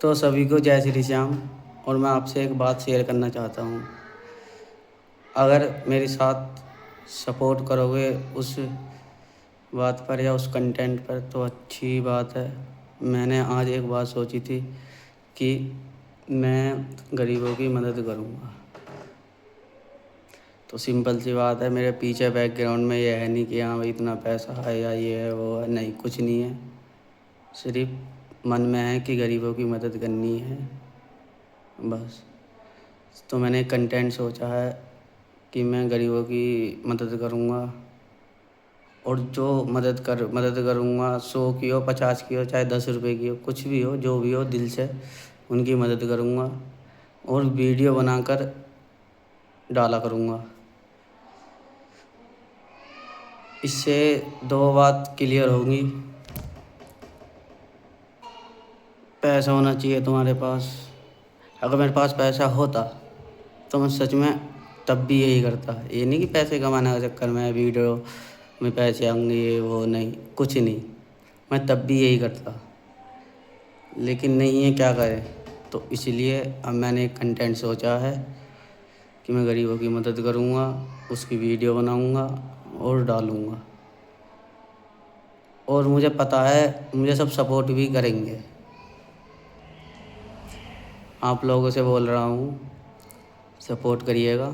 तो सभी को जय श्री श्याम। और मैं आपसे एक बात शेयर करना चाहता हूँ। अगर मेरे साथ सपोर्ट करोगे उस बात पर या उस कंटेंट पर तो अच्छी बात है। मैंने आज एक बात सोची थी कि मैं गरीबों की मदद करूँगा। तो सिंपल सी बात है, मेरे पीछे बैकग्राउंड में ये है नहीं कि हाँ भाई इतना पैसा है या ये है वो है, नहीं, कुछ नहीं है। सिर्फ मन में है कि गरीबों की मदद करनी है, बस। तो मैंने एक कंटेंट सोचा है कि मैं गरीबों की मदद करूँगा। और जो मदद करूँगा, 100 की हो, 50 की हो, चाहे 10 रुपए की हो, कुछ भी हो, जो भी हो, दिल से उनकी मदद करूँगा और वीडियो बनाकर डाला करूँगा। इससे दो बात क्लियर होगी। पैसा होना चाहिए तुम्हारे पास। अगर मेरे पास पैसा होता तो मैं सच में तब भी यही करता। ये नहीं कि पैसे कमाने के चक्कर में वीडियो में पैसे आएंगे ये वो, नहीं, कुछ नहीं, मैं तब भी यही करता। लेकिन नहीं है, क्या करें। तो इसलिए अब मैंने एक कंटेंट सोचा है कि मैं गरीबों की मदद करूँगा, उसकी वीडियो बनाऊँगा और डालूँगा। और मुझे पता है मुझे सब सपोर्ट भी करेंगे। आप लोगों से बोल रहा हूँ, सपोर्ट करिएगा,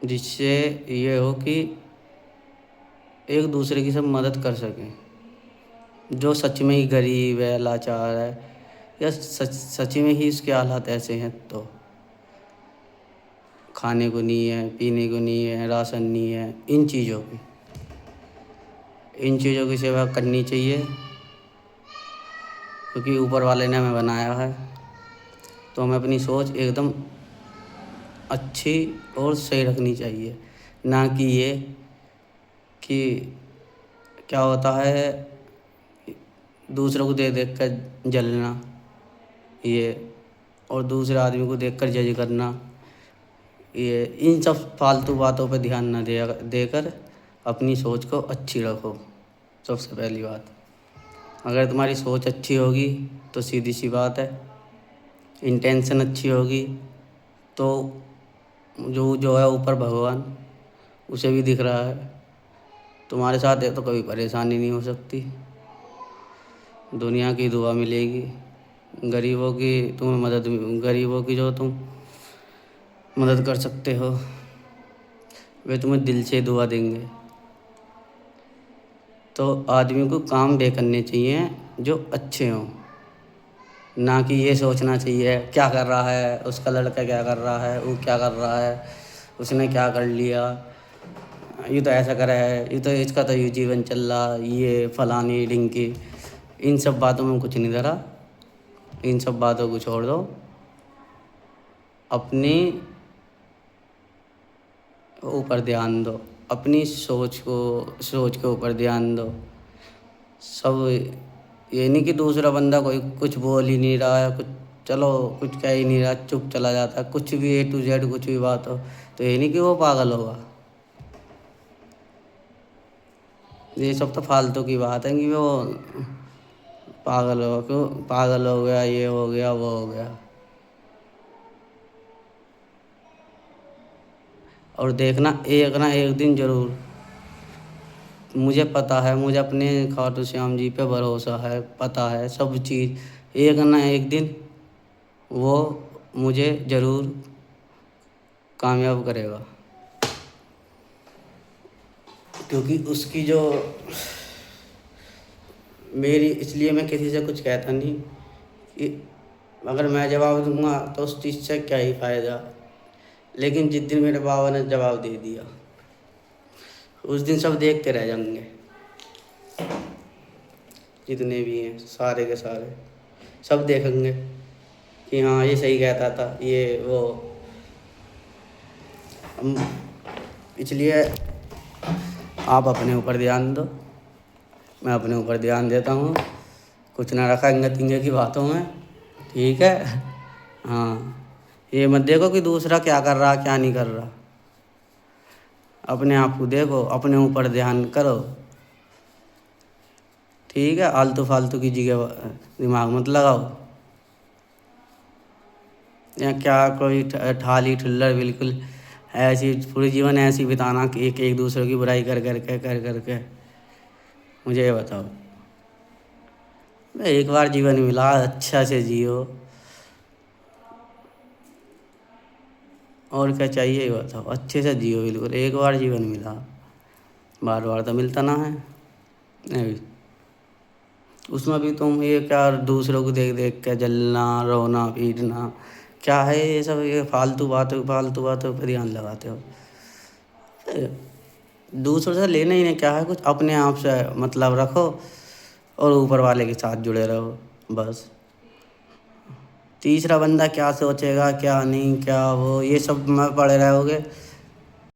जिससे ये हो कि एक दूसरे की सब मदद कर सकें। जो सच में ही गरीब है, लाचार है, या सच में ही इसके हालात ऐसे हैं, तो खाने को नहीं है, पीने को नहीं है, राशन नहीं है, इन चीज़ों की सेवा करनी चाहिए। क्योंकि ऊपर वाले ने हमें बनाया है, तो हमें अपनी सोच एकदम अच्छी और सही रखनी चाहिए। ना कि ये कि क्या होता है, दूसरों को देख कर जलना, ये, और दूसरे आदमी को देखकर जज करना, ये, इन सब फालतू बातों पर ध्यान न देकर अपनी सोच को अच्छी रखो। सबसे पहली बात, अगर तुम्हारी सोच अच्छी होगी तो सीधी सी बात है, इंटेंशन अच्छी होगी तो जो जो है ऊपर भगवान, उसे भी दिख रहा है। तुम्हारे साथ है तो कभी परेशानी नहीं हो सकती, दुनिया की दुआ मिलेगी। गरीबों की तुम्हें मदद, गरीबों की जो तुम मदद कर सकते हो, वे तुम्हें दिल से दुआ देंगे। तो आदमी को काम वे करने चाहिए जो अच्छे हों। ना कि ये सोचना चाहिए क्या कर रहा है उसका लड़का, क्या कर रहा है वो, क्या कर रहा है उसने, क्या कर लिया, ये तो ऐसा करा है, ये तो इसका तो ये जीवन चल रहा, ये फलानी ढिंकी। इन सब बातों में कुछ नहीं धरा। इन सब बातों को छोड़ दो, अपनी ऊपर ध्यान दो, अपनी सोच के ऊपर ध्यान दो। सब ये नहीं कि दूसरा बंदा कोई कुछ बोल ही नहीं रहा है, कुछ, चलो कुछ कह ही नहीं रहा, चुप चला जाता है, कुछ भी A to Z कुछ भी बात हो तो ये नहीं कि वो पागल होगा। ये सब तो फालतू की बात है कि वो पागल हो गया, ये हो गया, वो हो गया। और देखना, एक ना एक दिन ज़रूर, मुझे पता है, मुझे अपने खाटू श्याम जी पे भरोसा है, पता है सब चीज़, एक ना एक दिन वो मुझे ज़रूर कामयाब करेगा। क्योंकि उसकी जो, मेरी, इसलिए मैं किसी से कुछ कहता नहीं कि अगर मैं जवाब दूंगा तो उस चीज़ से क्या ही फ़ायदा। लेकिन जिस दिन मेरे बाबा ने जवाब दे दिया, उस दिन सब देखते रह जाएंगे, जितने भी हैं सारे के सारे, सब देखेंगे कि हाँ ये सही कहता था, ये वो। इसलिए आप अपने ऊपर ध्यान दो, मैं अपने ऊपर ध्यान देता हूँ, कुछ ना रखा इंगे तिंगे की बातों में, ठीक है। हाँ, ये मत देखो कि दूसरा क्या कर रहा क्या नहीं कर रहा, अपने आप को देखो, अपने ऊपर ध्यान करो, ठीक है, आलतू फालतू की जगह दिमाग मत लगाओ। या क्या कोई ठाली ठुल्लर बिल्कुल ऐसी पूरी जीवन ऐसी बिताना कि एक दूसरे की बुराई कर करके मुझे ये बताओ। एक बार जीवन मिला, अच्छा से जियो, और क्या चाहिए ये बताओ। अच्छे से जियो, बिल्कुल एक बार जीवन मिला, बार बार तो मिलता ना है। नहीं, उसमें भी तुम ये क्या दूसरों को देख देख के जलना, रोना पीटना, क्या है ये सब, ये फालतू बातों पर ध्यान लगाते हो। दूसरों से लेना ही नहीं क्या है कुछ, अपने आप से मतलब रखो और ऊपर वाले के साथ जुड़े रहो बस। तीसरा बंदा क्या सोचेगा क्या नहीं, क्या वो, ये सब में पड़े रहोगे